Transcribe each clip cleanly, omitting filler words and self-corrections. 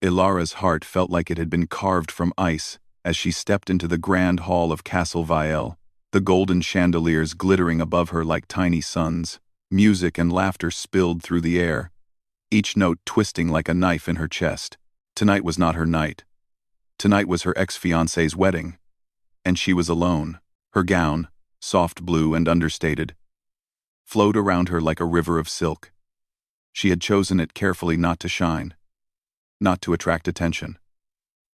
Ilara's heart felt like it had been carved from ice as she stepped into the grand hall of Castle Vielle, the golden chandeliers glittering above her like tiny suns. Music and laughter spilled through the air, each note twisting like a knife in her chest. Tonight was not her night. Tonight was her ex-fiancé's wedding, and she was alone. Her gown, soft blue and understated, flowed around her like a river of silk. She had chosen it carefully not to shine, not to attract attention.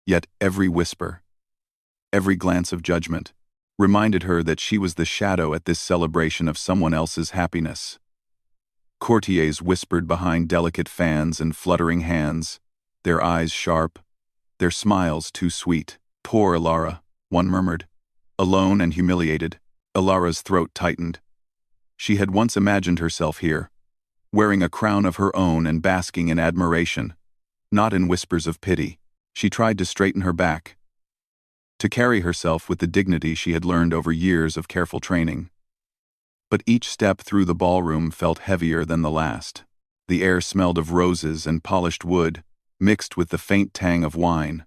Yet every whisper, every glance of judgment, reminded her that she was the shadow at this celebration of someone else's happiness. Courtiers whispered behind delicate fans and fluttering hands, their eyes sharp, their smiles too sweet. Poor Ilara, one murmured. Alone and humiliated, Ilara's throat tightened. She had once imagined herself here, wearing a crown of her own and basking in admiration, not in whispers of pity. She tried to straighten her back, to carry herself with the dignity she had learned over years of careful training. But each step through the ballroom felt heavier than the last. The air smelled of roses and polished wood, mixed with the faint tang of wine.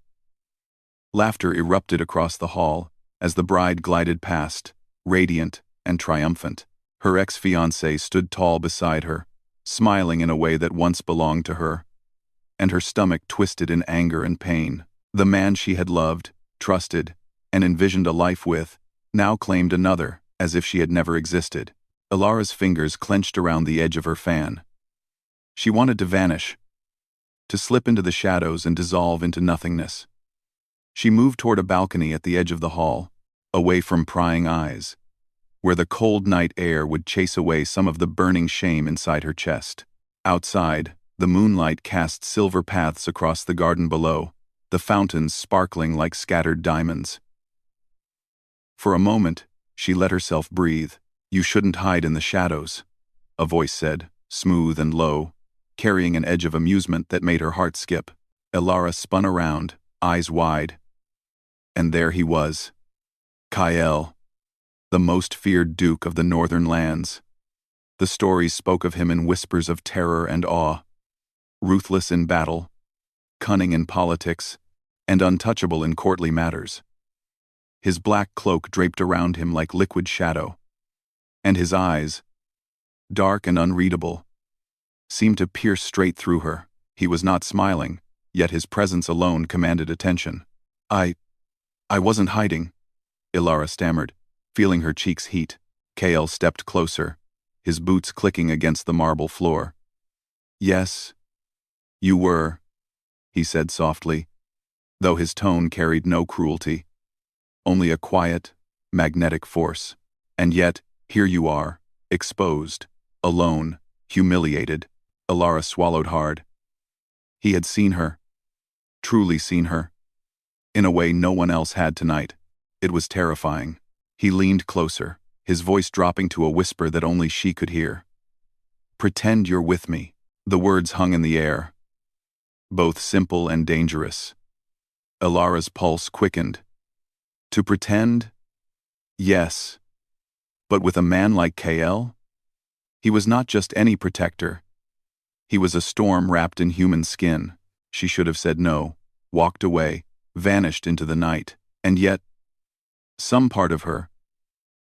Laughter erupted across the hall as the bride glided past, radiant and triumphant. Her ex-fiancé stood tall beside her, smiling in a way that once belonged to her, and her stomach twisted in anger and pain. The man she had loved, trusted, and envisioned a life with, now claimed another, as if she had never existed. Ilara's fingers clenched around the edge of her fan. She wanted to vanish, to slip into the shadows and dissolve into nothingness. She moved toward a balcony at the edge of the hall, away from prying eyes, where the cold night air would chase away some of the burning shame inside her chest. Outside, the moonlight cast silver paths across the garden below, the fountains sparkling like scattered diamonds. For a moment, she let herself breathe. "You shouldn't hide in the shadows," a voice said, smooth and low, carrying an edge of amusement that made her heart skip. Ilara spun around, eyes wide. And there he was. Kael, the most feared duke of the northern lands. The stories spoke of him in whispers of terror and awe. Ruthless in battle, cunning in politics, and untouchable in courtly matters. His black cloak draped around him like liquid shadow, and his eyes, dark and unreadable, seemed to pierce straight through her. He was not smiling, yet his presence alone commanded attention. I wasn't hiding," Ilara stammered, feeling her cheeks heat. Kael stepped closer, his boots clicking against the marble floor. "Yes, you were," he said softly, though his tone carried no cruelty, only a quiet, magnetic force. "And yet, here you are, exposed, alone, humiliated." Ilara swallowed hard. He had seen her, truly seen her, in a way no one else had tonight. It was terrifying. He leaned closer, his voice dropping to a whisper that only she could hear. "Pretend you're with me." The words hung in the air, both simple and dangerous. Ilara's pulse quickened. To pretend? Yes. But with a man like Kael? He was not just any protector. He was a storm wrapped in human skin. She should have said no, walked away, vanished into the night. And yet, some part of her,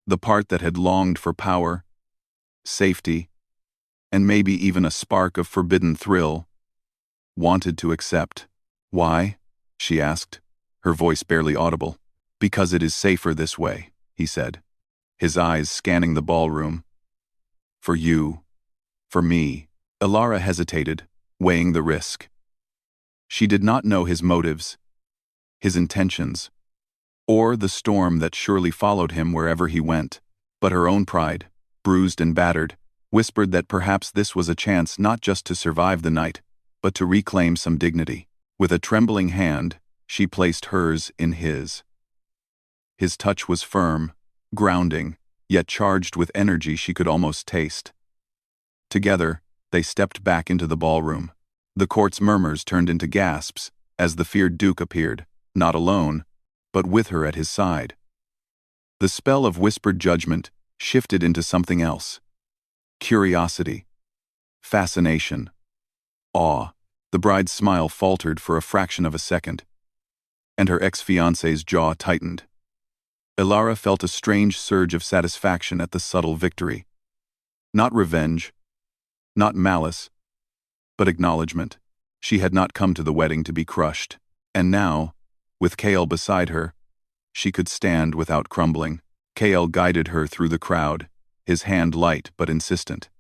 the part that had longed for power, safety, and maybe even a spark of forbidden thrill, wanted to accept. "Why?" she asked, her voice barely audible. "Because it is safer this way," he said, his eyes scanning the ballroom. "For you, for me." Ilara hesitated, weighing the risk. She did not know his motives, his intentions, or the storm that surely followed him wherever he went, but her own pride, bruised and battered, whispered that perhaps this was a chance not just to survive the night, but to reclaim some dignity. With a trembling hand, she placed hers in his. His touch was firm, grounding, yet charged with energy she could almost taste. Together, they stepped back into the ballroom. The court's murmurs turned into gasps as the feared duke appeared, not alone, but with her at his side. The spell of whispered judgment shifted into something else. Curiosity, fascination, awe. The bride's smile faltered for a fraction of a second, and her ex-fiancé's jaw tightened. Elara felt a strange surge of satisfaction at the subtle victory. Not revenge, not malice, but acknowledgement. She had not come to the wedding to be crushed, and now, with Kale beside her, she could stand without crumbling. Kale guided her through the crowd, his hand light but insistent.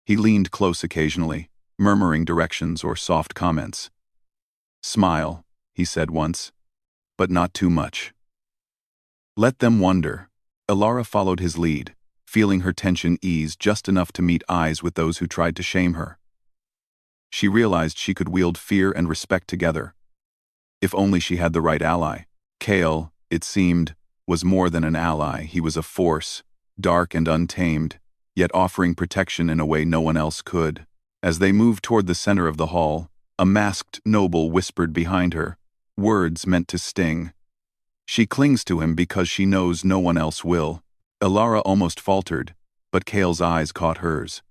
He leaned close occasionally, murmuring directions or soft comments. "Smile," he said once, "but not too much." Let them wonder. Elara followed his lead, feeling her tension ease just enough to meet eyes with those who tried to shame her. She realized she could wield fear and respect together. If only she had the right ally. Kale, it seemed, was more than an ally. He was a force, dark and untamed, yet offering protection in a way no one else could. As they moved toward the center of the hall, a masked noble whispered behind her, words meant to sting. "She clings to him because she knows no one else will." Elara almost faltered, but Kale's eyes caught hers.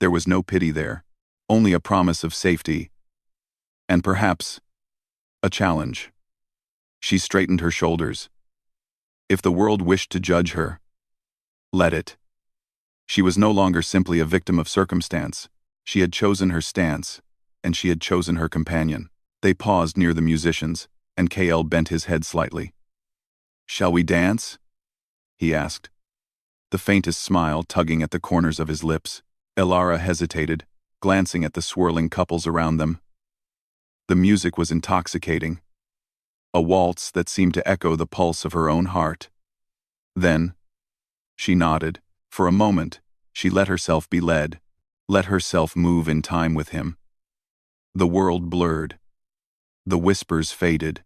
There was no pity there, only a promise of safety, and perhaps a challenge. She straightened her shoulders. If the world wished to judge her, let it. She was no longer simply a victim of circumstance. She had chosen her stance, and she had chosen her companion. They paused near the musicians, and Kale bent his head slightly. "Shall we dance?" he asked, the faintest smile tugging at the corners of his lips. Elara hesitated, glancing at the swirling couples around them. The music was intoxicating, a waltz that seemed to echo the pulse of her own heart. Then, she nodded. For a moment, she let herself be led, let herself move in time with him. The world blurred. The whispers faded,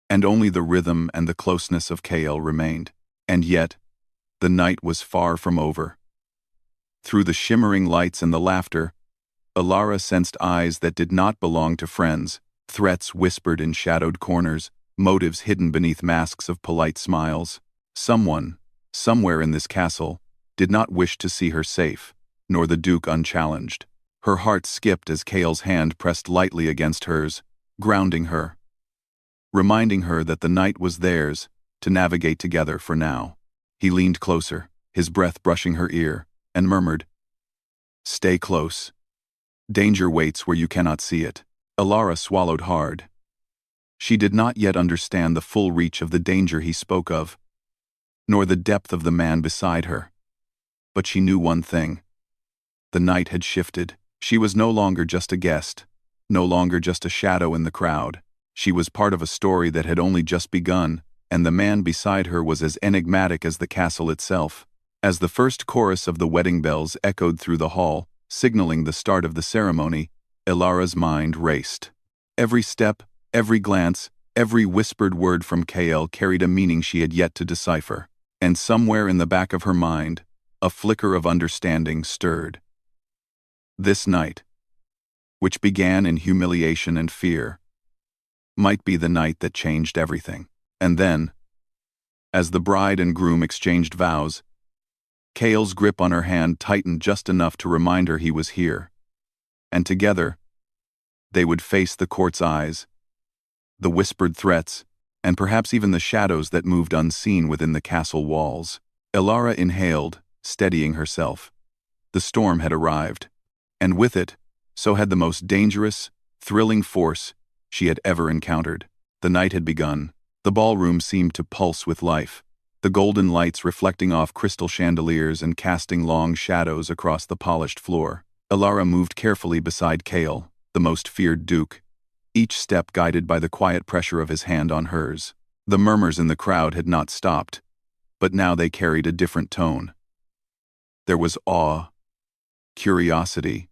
and only the rhythm and the closeness of Kale remained. And yet, the night was far from over. Through the shimmering lights and the laughter, Elara sensed eyes that did not belong to friends, threats whispered in shadowed corners, motives hidden beneath masks of polite smiles. Someone, somewhere in this castle, did not wish to see her safe, nor the Duke unchallenged. Her heart skipped as Kale's hand pressed lightly against hers, grounding her, reminding her that the night was theirs to navigate together for now. He leaned closer, his breath brushing her ear, and murmured, "Stay close. Danger waits where you cannot see it." Elara swallowed hard. She did not yet understand the full reach of the danger he spoke of, nor the depth of the man beside her. But she knew one thing. The night had shifted. She was no longer just a guest, no longer just a shadow in the crowd. She was part of a story that had only just begun, and the man beside her was as enigmatic as the castle itself. As the first chorus of the wedding bells echoed through the hall, signaling the start of the ceremony, Elara's mind raced. Every step, every glance, every whispered word from Kale carried a meaning she had yet to decipher. And somewhere in the back of her mind, a flicker of understanding stirred. This night, which began in humiliation and fear, might be the night that changed everything. And then, as the bride and groom exchanged vows, Kale's grip on her hand tightened just enough to remind her he was here. And together, they would face the court's eyes, the whispered threats, and perhaps even the shadows that moved unseen within the castle walls. Elara inhaled, steadying herself. The storm had arrived, and with it, so had the most dangerous, thrilling force she had ever encountered. The night had begun. The ballroom seemed to pulse with life, the golden lights reflecting off crystal chandeliers and casting long shadows across the polished floor. Elara moved carefully beside Kale, the most feared duke, each step guided by the quiet pressure of his hand on hers. The murmurs in the crowd had not stopped, but now they carried a different tone. There was awe, curiosity,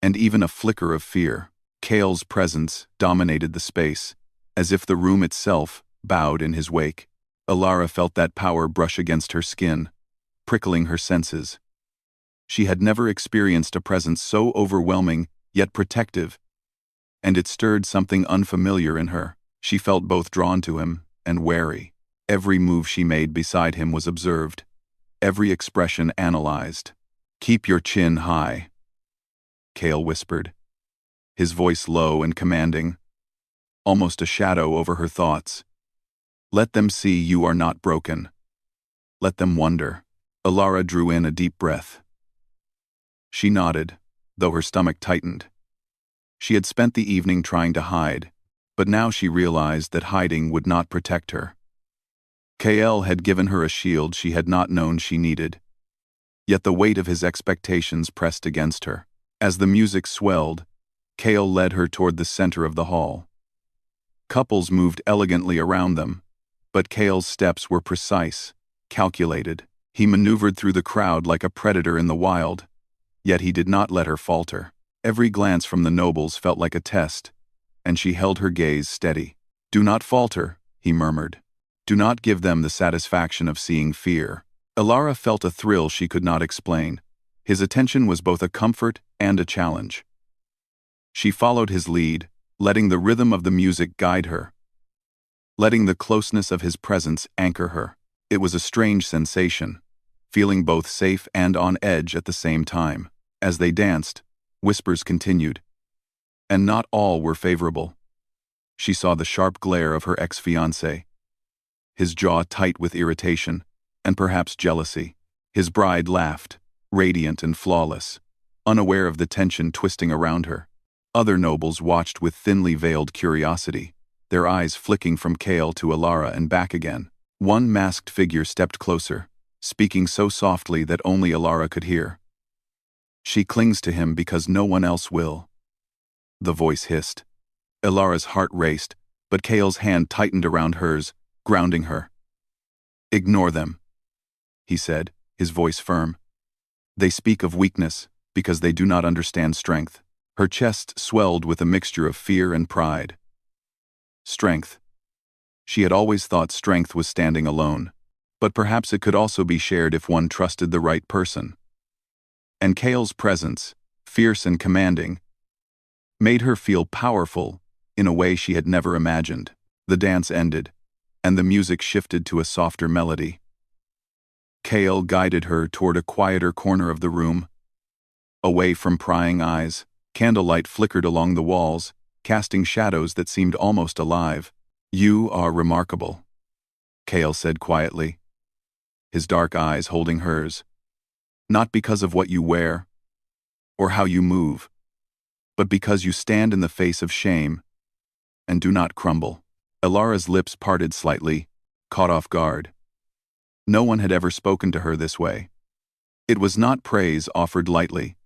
and even a flicker of fear. Kale's presence dominated the space, as if the room itself bowed in his wake. Elara felt that power brush against her skin, prickling her senses. She had never experienced a presence so overwhelming, yet protective, and it stirred something unfamiliar in her. She felt both drawn to him and wary. Every move she made beside him was observed, every expression analyzed. "Keep your chin high," Kale whispered, his voice low and commanding, almost a shadow over her thoughts. Let them see you are not broken. Let them wonder. Alara drew in a deep breath. She nodded, though her stomach tightened. She had spent the evening trying to hide, but now she realized that hiding would not protect her. Kael had given her a shield she had not known she needed. Yet the weight of his expectations pressed against her. As the music swelled, Kael led her toward the center of the hall. Couples moved elegantly around them, but Kael's steps were precise, calculated. He maneuvered through the crowd like a predator in the wild, yet he did not let her falter. Every glance from the nobles felt like a test, and she held her gaze steady. Do not falter, he murmured. Do not give them the satisfaction of seeing fear. Alara felt a thrill she could not explain. His attention was both a comfort and a challenge. She followed his lead, letting the rhythm of the music guide her, letting the closeness of his presence anchor her. It was a strange sensation, feeling both safe and on edge at the same time. As they danced, whispers continued, and not all were favorable. She saw the sharp glare of her ex-fiancé, his jaw tight with irritation, and perhaps jealousy. His bride laughed, radiant and flawless, unaware of the tension twisting around her. Other nobles watched with thinly veiled curiosity, their eyes flicking from Kael to Alara and back again. One masked figure stepped closer, speaking so softly that only Alara could hear. She clings to him because no one else will. The voice hissed. Alara's heart raced, but Kael's hand tightened around hers, grounding her. Ignore them, he said, his voice firm. They speak of weakness because they do not understand strength. Her chest swelled with a mixture of fear and pride. Strength. She had always thought strength was standing alone, but perhaps it could also be shared if one trusted the right person. And Kael's presence, fierce and commanding, made her feel powerful in a way she had never imagined. The dance ended, and the music shifted to a softer melody. Kael guided her toward a quieter corner of the room. Away from prying eyes, candlelight flickered along the walls, casting shadows that seemed almost alive. You are remarkable, Kael said quietly, his dark eyes holding hers. Not because of what you wear, or how you move, but because you stand in the face of shame and do not crumble. Alara's lips parted slightly, caught off guard. No one had ever spoken to her this way. It was not praise offered lightly,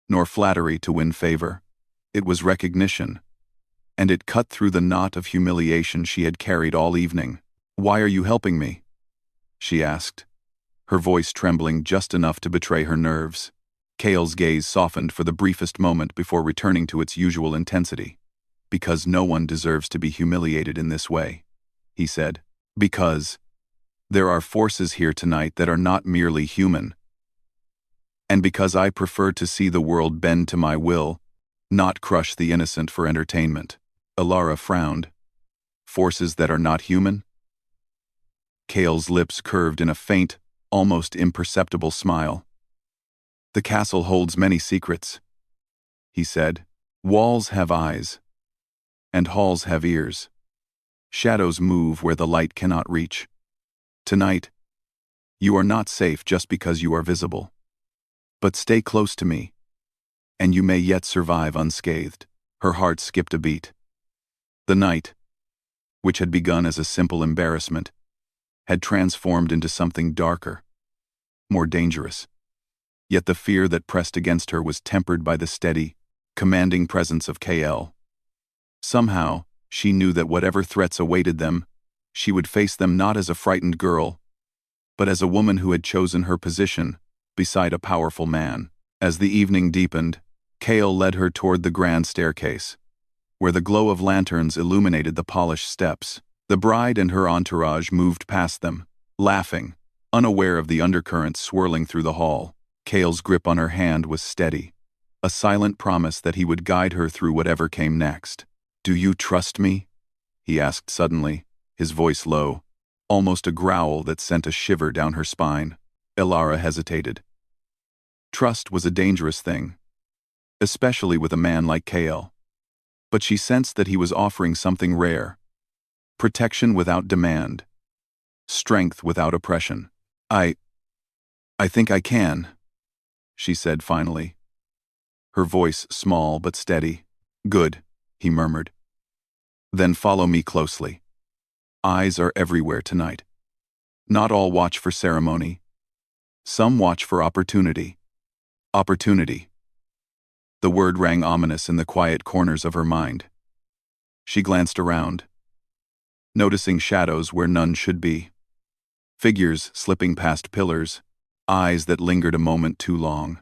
nor flattery to win favor. It was recognition, and it cut through the knot of humiliation she had carried all evening. Why are you helping me? She asked, her voice trembling just enough to betray her nerves. Kael's gaze softened for the briefest moment before returning to its usual intensity. Because no one deserves to be humiliated in this way, he said. Because there are forces here tonight that are not merely human. And because I prefer to see the world bend to my will, not crush the innocent for entertainment. Alara frowned. Forces that are not human? Kael's lips curved in a faint, almost imperceptible smile. The castle holds many secrets, he said. Walls have eyes, and halls have ears. Shadows move where the light cannot reach. Tonight, you are not safe just because you are visible. But stay close to me, and you may yet survive unscathed. Her heart skipped a beat. The night, which had begun as a simple embarrassment, had transformed into something darker, more dangerous. Yet the fear that pressed against her was tempered by the steady, commanding presence of Kael. Somehow, she knew that whatever threats awaited them, she would face them not as a frightened girl, but as a woman who had chosen her position beside a powerful man. As the evening deepened, Kael led her toward the grand staircase, where the glow of lanterns illuminated the polished steps. The bride and her entourage moved past them, laughing, unaware of the undercurrents swirling through the hall. Kael's grip on her hand was steady, a silent promise that he would guide her through whatever came next. Do you trust me? He asked suddenly, his voice low, almost a growl that sent a shiver down her spine. Alara hesitated. Trust was a dangerous thing, especially with a man like Kael. but she sensed that he was offering something rare: protection without demand, strength without oppression. I think I can," she said finally, her voice small but steady. "Good," he murmured. "Then follow me closely. Eyes are everywhere tonight. Not all watch for ceremony. Some watch for opportunity. Opportunity." The word rang ominous in the quiet corners of her mind. She glanced around, noticing shadows where none should be. Figures slipping past pillars, eyes that lingered a moment too long.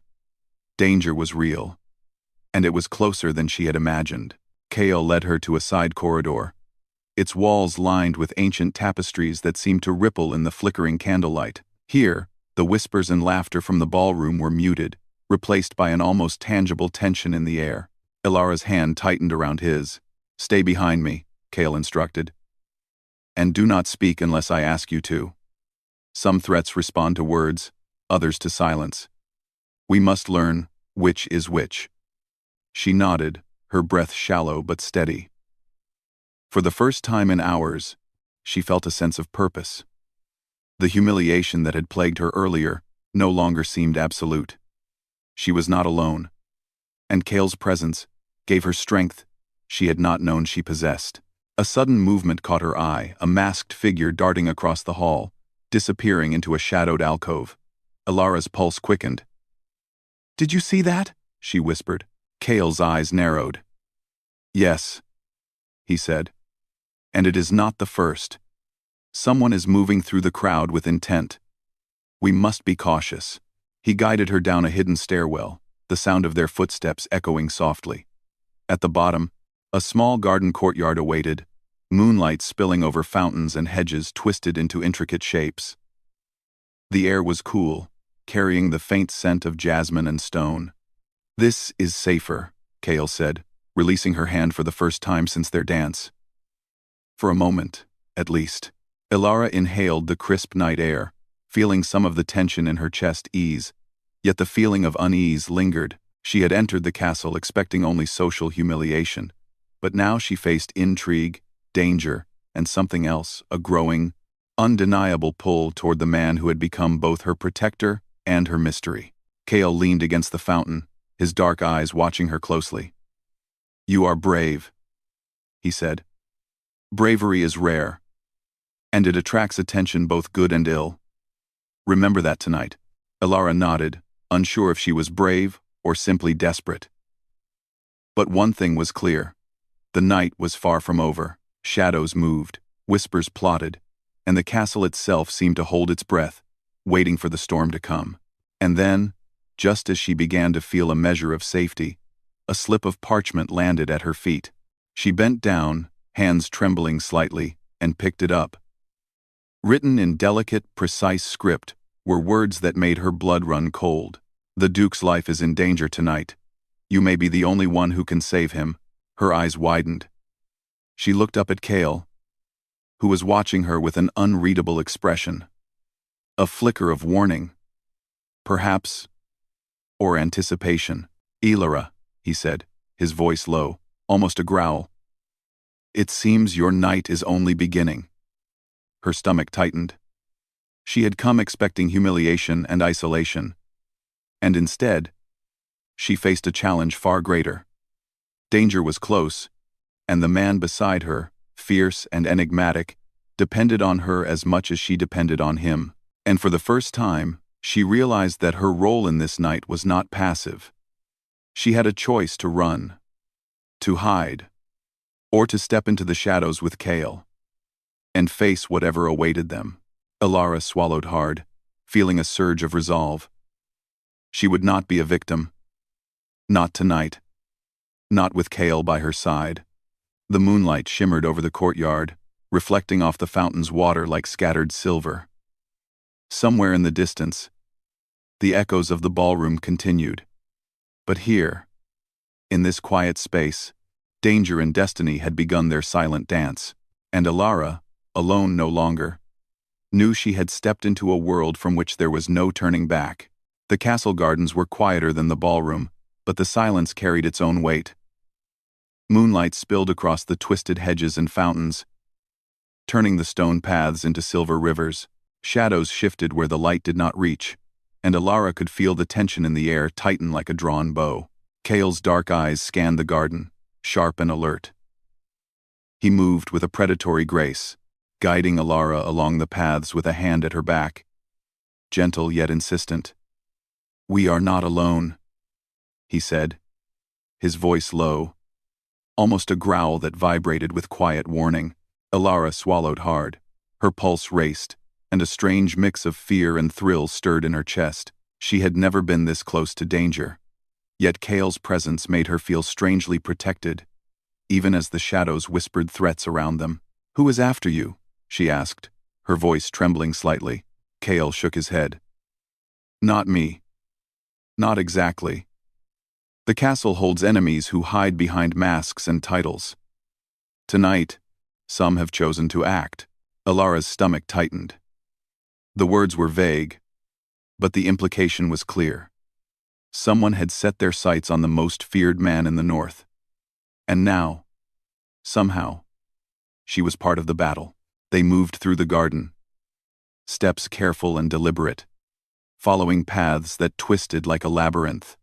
Danger was real, and it was closer than she had imagined. Kale led her to a side corridor, its walls lined with ancient tapestries that seemed to ripple in the flickering candlelight. Here, the whispers and laughter from the ballroom were muted, replaced by an almost tangible tension in the air. Ilara's hand tightened around his. "Stay behind me," Kale instructed. "And do not speak unless I ask you to." Some threats respond to words, others to silence. "We must learn which is which." She nodded, her breath shallow but steady. For the first time in hours, she felt a sense of purpose. The humiliation that had plagued her earlier no longer seemed absolute. She was not alone, and Kale's presence gave her strength she had not known she possessed. A sudden movement caught her eye, a masked figure darting across the hall, disappearing into a shadowed alcove. Ilara's pulse quickened. "Did you see that?" she whispered. Kale's eyes narrowed. "Yes," he said. "And it is not the first. Someone is moving through the crowd with intent. We must be cautious." He guided her down a hidden stairwell, the sound of their footsteps echoing softly. At the bottom, a small garden courtyard awaited, moonlight spilling over fountains and hedges twisted into intricate shapes. The air was cool, carrying the faint scent of jasmine and stone. "This is safer," Kale said, releasing her hand for the first time since their dance. For a moment, at least, Ilara inhaled the crisp night air, feeling some of the tension in her chest ease, yet the feeling of unease lingered. She had entered the castle expecting only social humiliation, but now she faced intrigue, danger, and something else, a growing, undeniable pull toward the man who had become both her protector and her mystery. Kale leaned against the fountain, his dark eyes watching her closely. "You are brave," he said. "Bravery is rare, and it attracts attention both good and ill. Remember that tonight." Ilara nodded, unsure if she was brave or simply desperate. But one thing was clear. The night was far from over. Shadows moved, whispers plotted, and the castle itself seemed to hold its breath, waiting for the storm to come. And then, just as she began to feel a measure of safety, a slip of parchment landed at her feet. She bent down, hands trembling slightly, and picked it up. Written in delicate, precise script were words that made her blood run cold. "The Duke's life is in danger tonight. You may be the only one who can save him." Her eyes widened. She looked up at Kale, who was watching her with an unreadable expression. A flicker of warning, perhaps, or anticipation. "Ilara," he said, his voice low, almost a growl. "It seems your night is only beginning." Her stomach tightened. She had come expecting humiliation and isolation, and instead, she faced a challenge far greater. Danger was close, and the man beside her, fierce and enigmatic, depended on her as much as she depended on him. And for the first time, she realized that her role in this night was not passive. She had a choice to run, to hide, or to step into the shadows with Kale, and face whatever awaited them. Ilara swallowed hard, feeling a surge of resolve. She would not be a victim. Not tonight. Not with Kale by her side. The moonlight shimmered over the courtyard, reflecting off the fountain's water like scattered silver. Somewhere in the distance, the echoes of the ballroom continued. But here, in this quiet space, danger and destiny had begun their silent dance, and Ilara, alone no longer, knew she had stepped into a world from which there was no turning back. The castle gardens were quieter than the ballroom, but the silence carried its own weight. Moonlight spilled across the twisted hedges and fountains, turning the stone paths into silver rivers. Shadows shifted where the light did not reach, and Alara could feel the tension in the air tighten like a drawn bow. Kale's dark eyes scanned the garden, sharp and alert. He moved with a predatory grace, guiding Alara along the paths with a hand at her back, gentle yet insistent. "We are not alone," he said, his voice low, almost a growl that vibrated with quiet warning. Alara swallowed hard. Her pulse raced, and a strange mix of fear and thrill stirred in her chest. She had never been this close to danger. Yet Kale's presence made her feel strangely protected, even as the shadows whispered threats around them. "Who is after you?" she asked, her voice trembling slightly. Kale shook his head. "Not me. Not exactly. The castle holds enemies who hide behind masks and titles. Tonight, some have chosen to act." Alara's stomach tightened. The words were vague, but the implication was clear. Someone had set their sights on the most feared man in the north. And now, somehow, she was part of the battle. They moved through the garden, steps careful and deliberate, following paths that twisted like a labyrinth.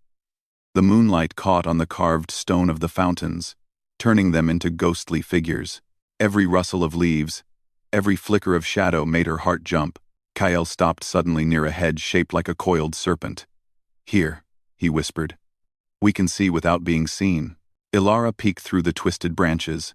The moonlight caught on the carved stone of the fountains, turning them into ghostly figures. Every rustle of leaves, every flicker of shadow made her heart jump. Kyle stopped suddenly near a hedge shaped like a coiled serpent. "Here," he whispered. "We can see without being seen." Alara peeked through the twisted branches.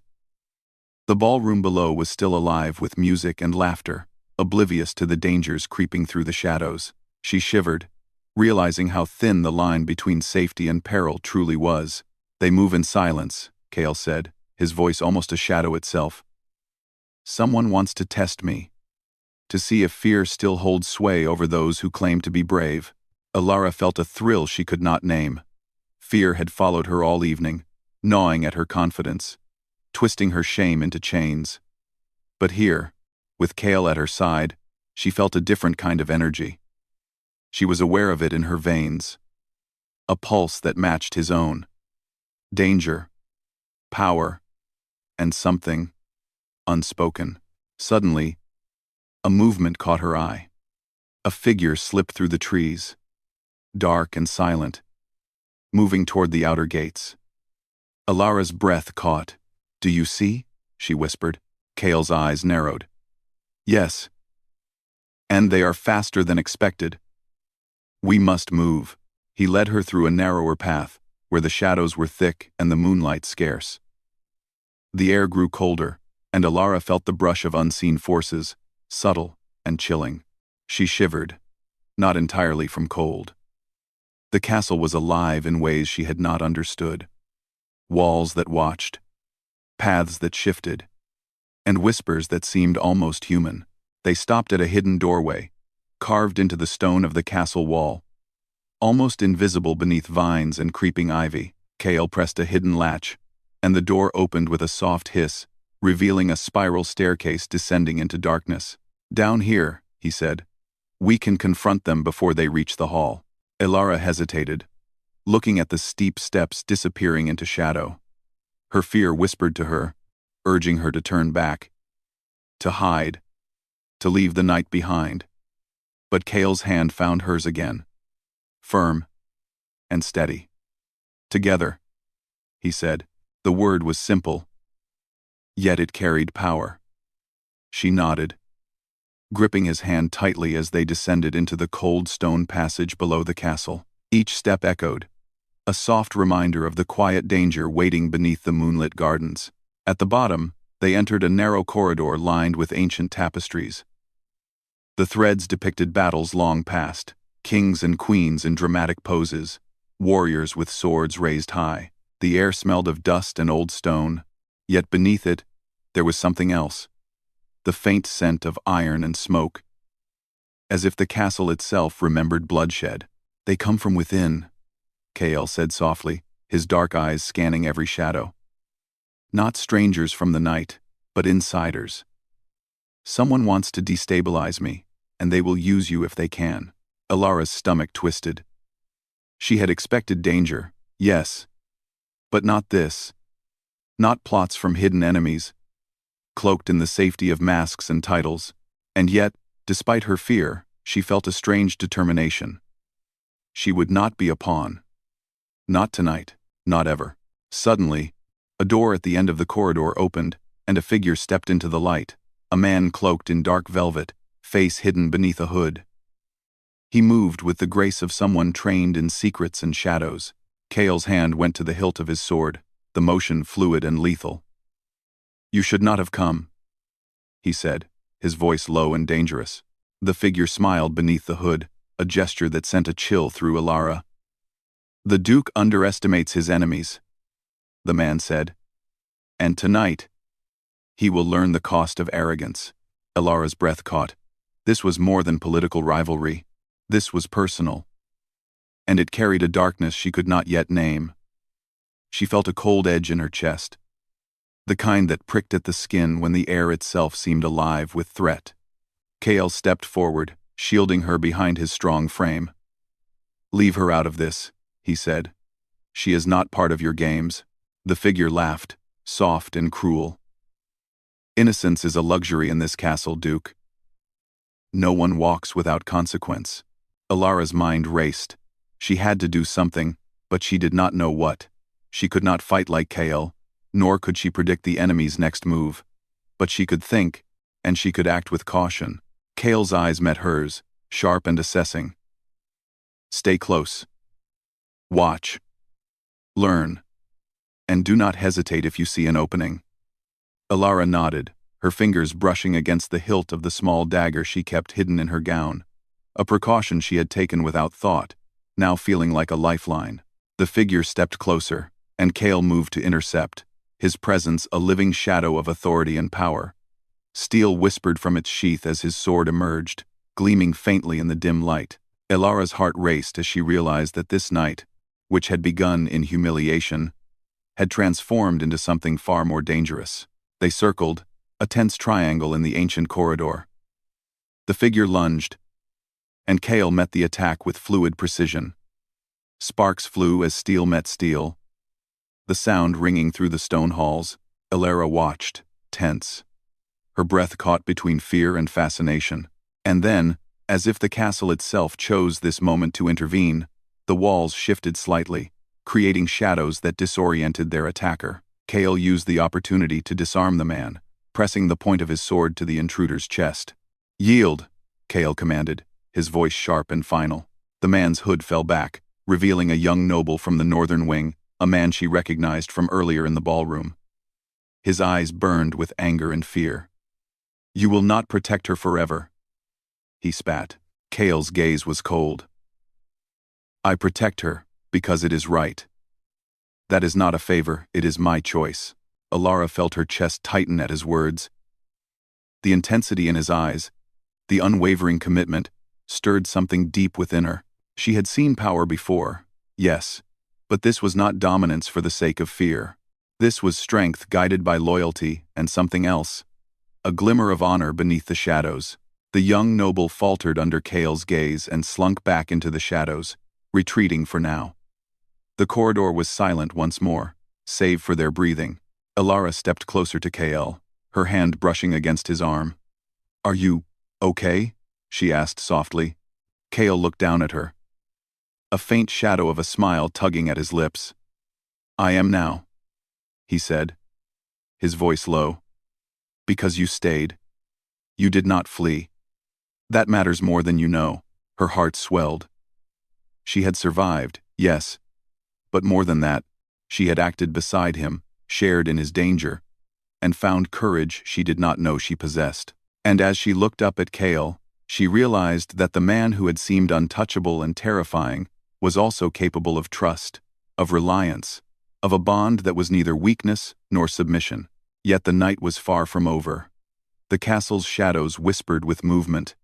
The ballroom below was still alive with music and laughter, oblivious to the dangers creeping through the shadows. She shivered, realizing how thin the line between safety and peril truly was. "They move in silence," Kale said, his voice almost a shadow itself. "Someone wants to test me, to see if fear still holds sway over those who claim to be brave." Alara felt a thrill she could not name. Fear had followed her all evening, gnawing at her confidence, twisting her shame into chains. But here, with Kale at her side, she felt a different kind of energy. She was aware of it in her veins, a pulse that matched his own. Danger, power, and something unspoken. Suddenly, a movement caught her eye. A figure slipped through the trees, dark and silent, moving toward the outer gates. Alara's breath caught. "Do you see?" she whispered. Kale's eyes narrowed. "Yes. And they are faster than expected. We must move." He led her through a narrower path, where the shadows were thick and the moonlight scarce. The air grew colder, and Alara felt the brush of unseen forces, subtle and chilling. She shivered, not entirely from cold. The castle was alive in ways she had not understood. Walls that watched, paths that shifted, and whispers that seemed almost human. They stopped at a hidden doorway, carved into the stone of the castle wall, almost invisible beneath vines and creeping ivy. Kale pressed a hidden latch, and the door opened with a soft hiss, revealing a spiral staircase descending into darkness. "Down here," he said. "We can confront them before they reach the hall." Alara hesitated, looking at the steep steps disappearing into shadow. Her fear whispered to her, urging her to turn back, to hide, to leave the night behind. But Kale's hand found hers again, firm and steady. "Together," he said. The word was simple, yet it carried power. She nodded, gripping his hand tightly as they descended into the cold stone passage below the castle. Each step echoed, a soft reminder of the quiet danger waiting beneath the moonlit gardens. At the bottom, they entered a narrow corridor lined with ancient tapestries. The threads depicted battles long past, kings and queens in dramatic poses, warriors with swords raised high. The air smelled of dust and old stone, yet beneath it, there was something else. The faint scent of iron and smoke, as if the castle itself remembered bloodshed. "They come from within," Kale said softly, his dark eyes scanning every shadow. "Not strangers from the night, but insiders. Someone wants to destabilize me, and they will use you if they can." Alara's stomach twisted. She had expected danger, yes, but not this. not plots from hidden enemies, cloaked in the safety of masks and titles. And yet, despite her fear, she felt a strange determination. She would not be a pawn. Not tonight, not ever. Suddenly, a door at the end of the corridor opened, and a figure stepped into the light, a man cloaked in dark velvet, face hidden beneath a hood. He moved with the grace of someone trained in secrets and shadows. Kale's hand went to the hilt of his sword, the motion fluid and lethal. "You should not have come," he said, his voice low and dangerous. The figure smiled beneath the hood, a gesture that sent a chill through Alara. "The Duke underestimates his enemies," the man said. "And tonight, he will learn the cost of arrogance." Alara's breath caught. This was more than political rivalry. This was personal. And it carried a darkness she could not yet name. She felt a cold edge in her chest, the kind that pricked at the skin when the air itself seemed alive with threat. Kale stepped forward, shielding her behind his strong frame. "Leave her out of this," he said. "She is not part of your games." The figure laughed, soft and cruel. "Innocence is a luxury in this castle, Duke. No one walks without consequence." Alara's mind raced. She had to do something, but she did not know what. She could not fight like Kale, nor could she predict the enemy's next move. But she could think, and she could act with caution. Kale's eyes met hers, sharp and assessing. "Stay close. Watch. Learn. And do not hesitate if you see an opening." Alara nodded, her fingers brushing against the hilt of the small dagger she kept hidden in her gown, a precaution she had taken without thought, now feeling like a lifeline. The figure stepped closer, and Kale moved to intercept, his presence a living shadow of authority and power. Steel whispered from its sheath as his sword emerged, gleaming faintly in the dim light. Alara's heart raced as she realized that this night, which had begun in humiliation, had transformed into something far more dangerous. They circled, a tense triangle in the ancient corridor. The figure lunged, and Kale met the attack with fluid precision. Sparks flew as steel met steel, the sound ringing through the stone halls. Alara watched, tense, her breath caught between fear and fascination. And then, as if the castle itself chose this moment to intervene, the walls shifted slightly, creating shadows that disoriented their attacker. Kale used the opportunity to disarm the man, pressing the point of his sword to the intruder's chest. "Yield," Kale commanded, his voice sharp and final. The man's hood fell back, revealing a young noble from the northern wing, a man she recognized from earlier in the ballroom. His eyes burned with anger and fear. "You will not protect her forever," he spat. Kale's gaze was cold. "I protect her because it is right. That is not a favor, it is my choice." Alara felt her chest tighten at his words. The intensity in his eyes, the unwavering commitment, stirred something deep within her. She had seen power before, yes, but this was not dominance for the sake of fear. This was strength guided by loyalty and something else, a glimmer of honor beneath the shadows. The young noble faltered under Kale's gaze and slunk back into the shadows, retreating for now. The corridor was silent once more, save for their breathing. Alara stepped closer to Kale, her hand brushing against his arm. "Are you okay?" she asked softly. Kale looked down at her, a faint shadow of a smile tugging at his lips. "I am now," he said, his voice low. "Because you stayed. You did not flee. That matters more than you know." Her heart swelled. She had survived, yes, but more than that, she had acted beside him, shared in his danger, and found courage she did not know she possessed. And as she looked up at Kale, she realized that the man who had seemed untouchable and terrifying was also capable of trust, of reliance, of a bond that was neither weakness nor submission. Yet the night was far from over. The castle's shadows whispered with movement,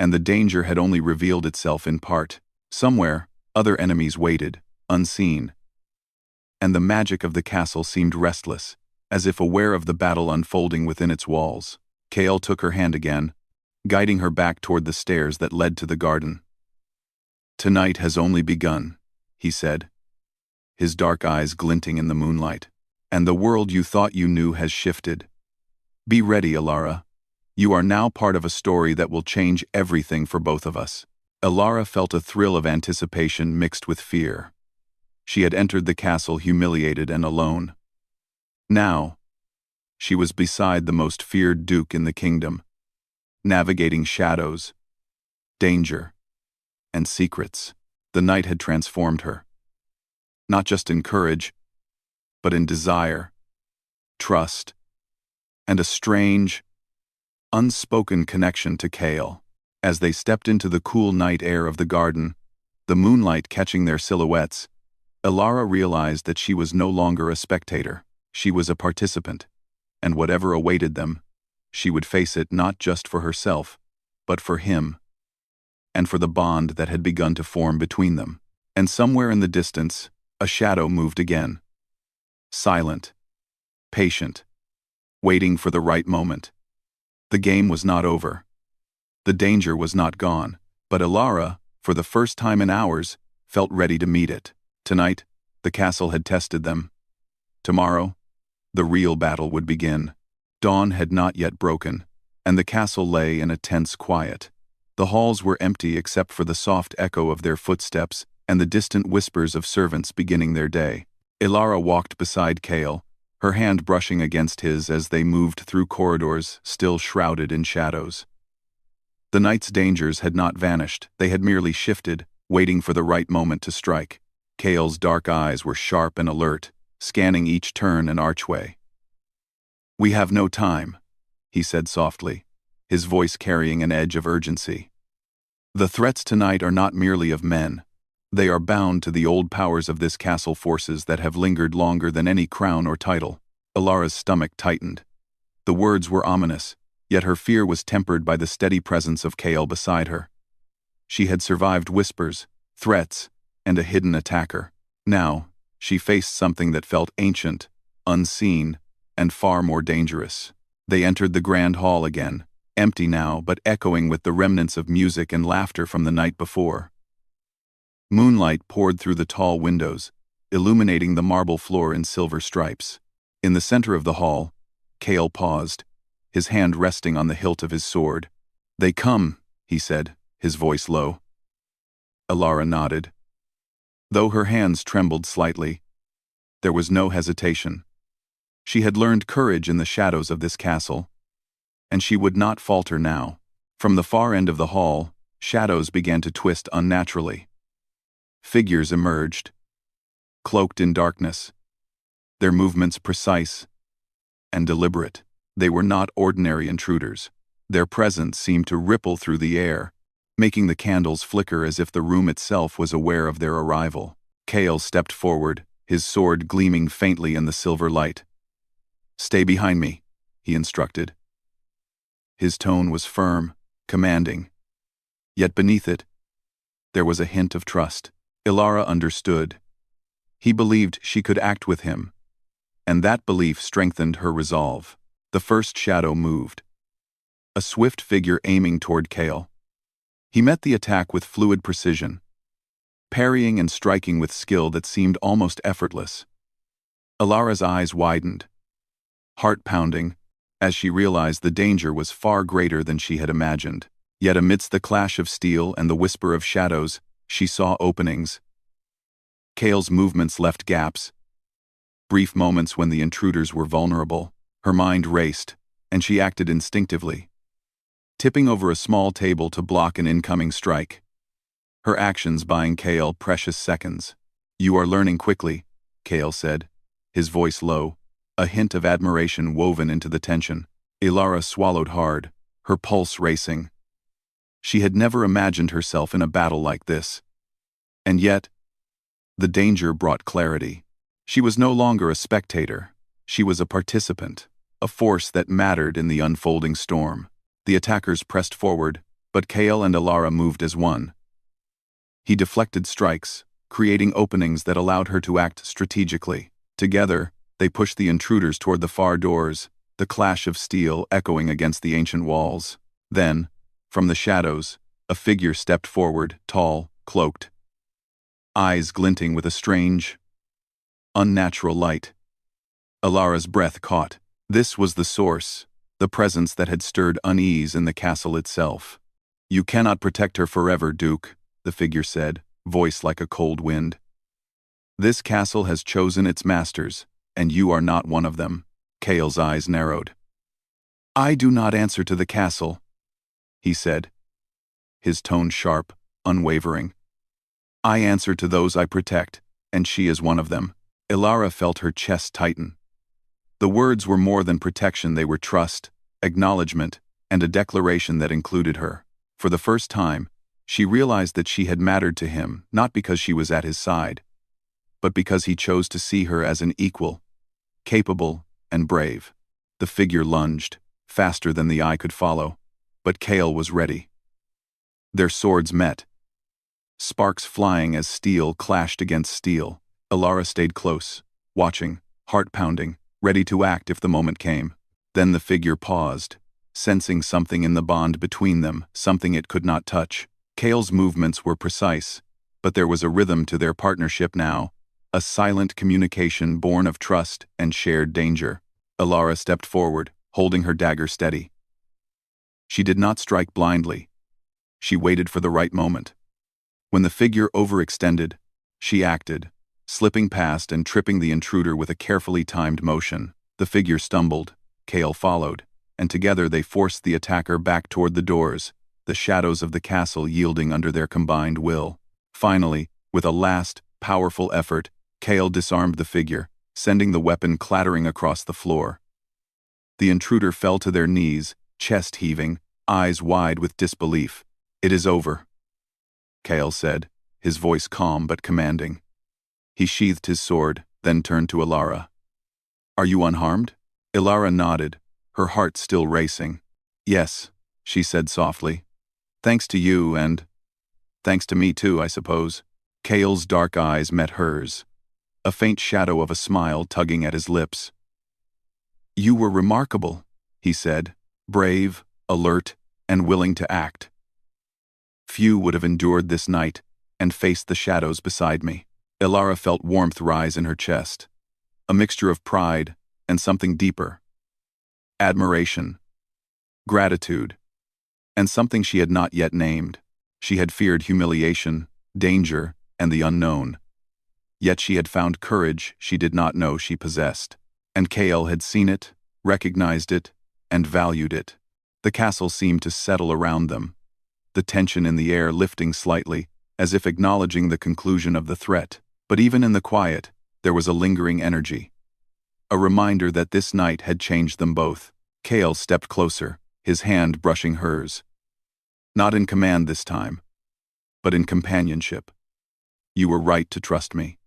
and the danger had only revealed itself in part. Somewhere, other enemies waited, unseen. And the magic of the castle seemed restless, as if aware of the battle unfolding within its walls. Kale took her hand again, guiding her back toward the stairs that led to the garden. "Tonight has only begun," he said, his dark eyes glinting in the moonlight. and the world you thought you knew has shifted. Be ready, Alara. You are now part of a story that will change everything for both of us. Alara felt a thrill of anticipation mixed with fear. She had entered the castle humiliated and alone. Now, she was beside the most feared duke in the kingdom, navigating shadows, danger, and secrets. The night had transformed her. Not just in courage, but in desire, trust, and a strange, unspoken connection to Kale. As they stepped into the cool night air of the garden, the moonlight catching their silhouettes, Alara realized that she was no longer a spectator. She was a participant, and whatever awaited them, she would face it not just for herself, but for him, and for the bond that had begun to form between them. And somewhere in the distance, a shadow moved again. Silent, patient, waiting for the right moment. The game was not over. The danger was not gone, but Alara, for the first time in hours, felt ready to meet it. Tonight, the castle had tested them. Tomorrow, the real battle would begin. Dawn had not yet broken, and the castle lay in a tense quiet. The halls were empty except for the soft echo of their footsteps and the distant whispers of servants beginning their day. Alara walked beside Kale, her hand brushing against his as they moved through corridors still shrouded in shadows. The night's dangers had not vanished, they had merely shifted, waiting for the right moment to strike. Kale's dark eyes were sharp and alert, scanning each turn and archway. "We have no time," he said softly, his voice carrying an edge of urgency. "The threats tonight are not merely of men. They are bound to the old powers of this castle, forces that have lingered longer than any crown or title." Alara's stomach tightened. The words were ominous, yet her fear was tempered by the steady presence of Kale beside her. She had survived whispers, threats, and a hidden attacker. Now, she faced something that felt ancient, unseen, and far more dangerous. They entered the grand hall again, empty now but echoing with the remnants of music and laughter from the night before. Moonlight poured through the tall windows, illuminating the marble floor in silver stripes. In the center of the hall, Kale paused, his hand resting on the hilt of his sword. "They come," he said, his voice low. Alara nodded. Though her hands trembled slightly, there was no hesitation. She had learned courage in the shadows of this castle, and she would not falter now. From the far end of the hall, shadows began to twist unnaturally. Figures emerged, cloaked in darkness, their movements precise and deliberate. They were not ordinary intruders. Their presence seemed to ripple through the air, making the candles flicker as if the room itself was aware of their arrival. Kale stepped forward, his sword gleaming faintly in the silver light. "Stay behind me," he instructed. His tone was firm, commanding. Yet beneath it, there was a hint of trust. Alara understood. He believed she could act with him, and that belief strengthened her resolve. The first shadow moved. A swift figure aiming toward Kale. He met the attack with fluid precision, parrying and striking with skill that seemed almost effortless. Alara's eyes widened, heart pounding, as she realized the danger was far greater than she had imagined. Yet amidst the clash of steel and the whisper of shadows, she saw openings. Kale's movements left gaps, brief moments when the intruders were vulnerable. Her mind raced, and she acted instinctively, tipping over a small table to block an incoming strike. Her actions buying Kale precious seconds. "You are learning quickly," Kale said, his voice low, a hint of admiration woven into the tension. Alara swallowed hard, her pulse racing. She had never imagined herself in a battle like this. And yet, the danger brought clarity. She was no longer a spectator. She was a participant, a force that mattered in the unfolding storm. The attackers pressed forward, but Kale and Alara moved as one. He deflected strikes, creating openings that allowed her to act strategically. Together, they pushed the intruders toward the far doors, the clash of steel echoing against the ancient walls. Then, from the shadows, a figure stepped forward, tall, cloaked, eyes glinting with a strange, unnatural light. Alara's breath caught. This was the source, the presence that had stirred unease in the castle itself. "You cannot protect her forever, Duke," the figure said, voice like a cold wind. "This castle has chosen its masters, and you are not one of them." Kale's eyes narrowed. "I do not answer to the castle," he said, his tone sharp, unwavering. "I answer to those I protect, and she is one of them." Alara felt her chest tighten. The words were more than protection, they were trust, acknowledgement, and a declaration that included her. For the first time, she realized that she had mattered to him, not because she was at his side, but because he chose to see her as an equal, capable, and brave. The figure lunged, faster than the eye could follow, but Kale was ready. Their swords met, sparks flying as steel clashed against steel. Alara stayed close, watching, heart pounding, ready to act if the moment came. Then the figure paused, sensing something in the bond between them, something it could not touch. Kale's movements were precise, but there was a rhythm to their partnership now, a silent communication born of trust and shared danger. Alara stepped forward, holding her dagger steady. She did not strike blindly. She waited for the right moment. When the figure overextended, she acted, slipping past and tripping the intruder with a carefully timed motion. The figure stumbled, Kale followed, and together they forced the attacker back toward the doors, the shadows of the castle yielding under their combined will. Finally, with a last, powerful effort, Kale disarmed the figure, sending the weapon clattering across the floor. The intruder fell to their knees, chest heaving, eyes wide with disbelief. "It is over," Kale said, his voice calm but commanding. He sheathed his sword, then turned to Alara. "Are you unharmed?" Alara nodded, her heart still racing. "Yes," she said softly. "Thanks to you and thanks to me too, I suppose." Kale's dark eyes met hers, a faint shadow of a smile tugging at his lips. "You were remarkable," he said, brave, alert, and willing to act. "Few would have endured this night and faced the shadows beside me." Alara felt warmth rise in her chest, a mixture of pride and something deeper. Admiration, gratitude, and something she had not yet named. She had feared humiliation, danger, and the unknown. Yet she had found courage she did not know she possessed. And Kale had seen it, recognized it, and valued it. The castle seemed to settle around them, the tension in the air lifting slightly, as if acknowledging the conclusion of the threat. But even in the quiet, there was a lingering energy, a reminder that this night had changed them both. Kale stepped closer, his hand brushing hers. Not in command this time, but in companionship. "You were right to trust me,"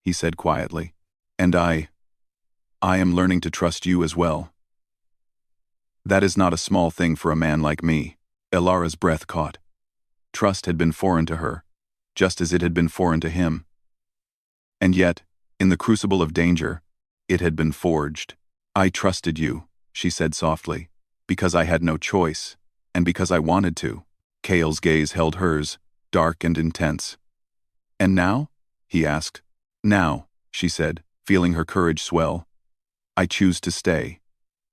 he said quietly. "And I am learning to trust you as well." "That is not a small thing for a man like me." Alara's breath caught. Trust had been foreign to her, just as it had been foreign to him. And yet, in the crucible of danger, it had been forged. "I trusted you," she said softly, "because I had no choice, and because I wanted to." Kale's gaze held hers, dark and intense. "And now?" he asked. "Now," she said, feeling her courage swell. "I choose to stay.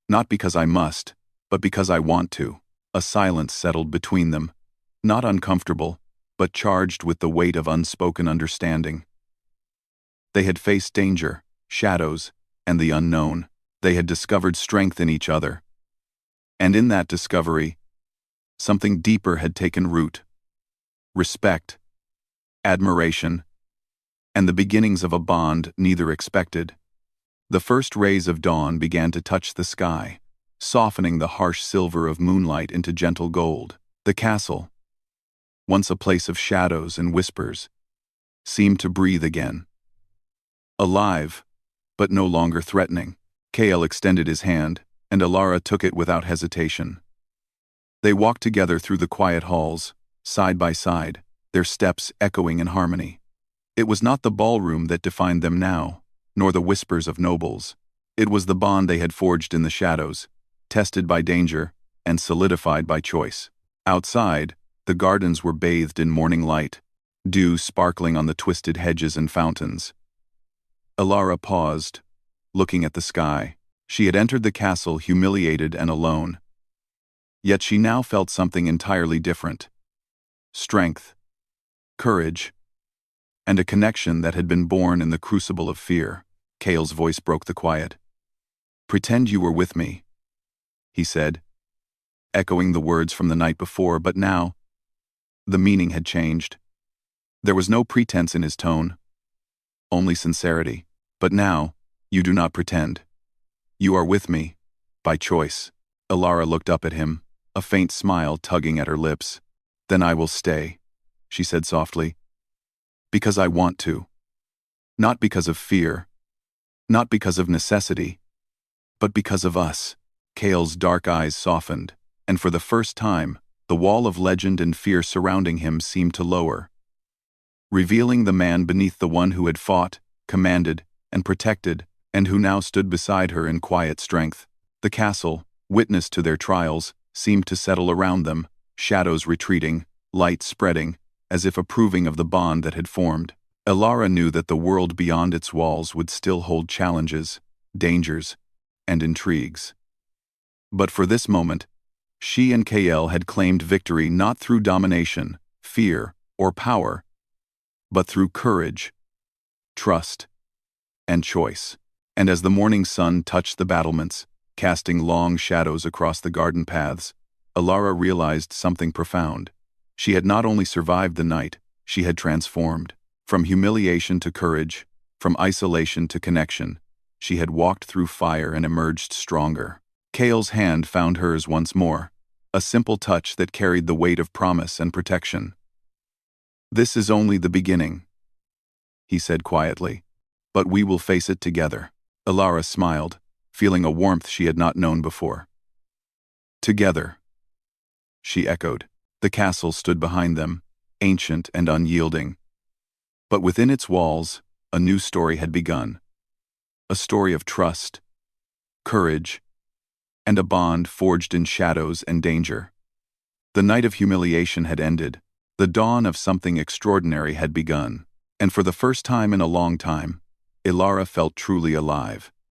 Not because I must, but because I want to." A silence settled between them, not uncomfortable, but charged with the weight of unspoken understanding. They had faced danger, shadows, and the unknown. They had discovered strength in each other. And in that discovery, something deeper had taken root. Respect, admiration, and the beginnings of a bond neither expected. The first rays of dawn began to touch the sky, softening the harsh silver of moonlight into gentle gold. The castle, once a place of shadows and whispers, seemed to breathe again. Alive, but no longer threatening. Kale extended his hand, and Alara took it without hesitation. They walked together through the quiet halls, side by side, their steps echoing in harmony. It was not the ballroom that defined them now, nor the whispers of nobles. It was the bond they had forged in the shadows, tested by danger and solidified by choice. Outside, the gardens were bathed in morning light, dew sparkling on the twisted hedges and fountains. Alara paused, looking at the sky. She had entered the castle humiliated and alone. Yet she now felt something entirely different. Strength, courage, and a connection that had been born in the crucible of fear. Kale's voice broke the quiet. "Pretend you were with me," he said, echoing the words from the night before, but now, the meaning had changed. There was no pretense in his tone, only sincerity. "But now, you do not pretend. You are with me, by choice." Elara looked up at him, a faint smile tugging at her lips. "Then I will stay," she said softly. "Because I want to. Not because of fear, not because of necessity, but because of us." Kale's dark eyes softened, and for the first time, the wall of legend and fear surrounding him seemed to lower, revealing the man beneath the one who had fought, commanded, and protected, and who now stood beside her in quiet strength. The castle, witness to their trials, seemed to settle around them, shadows retreating, light spreading, as if approving of the bond that had formed. Elara knew that the world beyond its walls would still hold challenges, dangers, and intrigues. But for this moment, she and Kale had claimed victory not through domination, fear, or power, but through courage, trust, and choice. And as the morning sun touched the battlements, casting long shadows across the garden paths, Elara realized something profound. She had not only survived the night, she had transformed. From humiliation to courage, from isolation to connection, she had walked through fire and emerged stronger. Kale's hand found hers once more, a simple touch that carried the weight of promise and protection. "This is only the beginning," he said quietly, "but we will face it together." Elara smiled, feeling a warmth she had not known before. "Together," she echoed. The castle stood behind them, ancient and unyielding. But within its walls, a new story had begun. A story of trust, courage, and a bond forged in shadows and danger. The night of humiliation had ended. The dawn of something extraordinary had begun. And for the first time in a long time, Elara felt truly alive.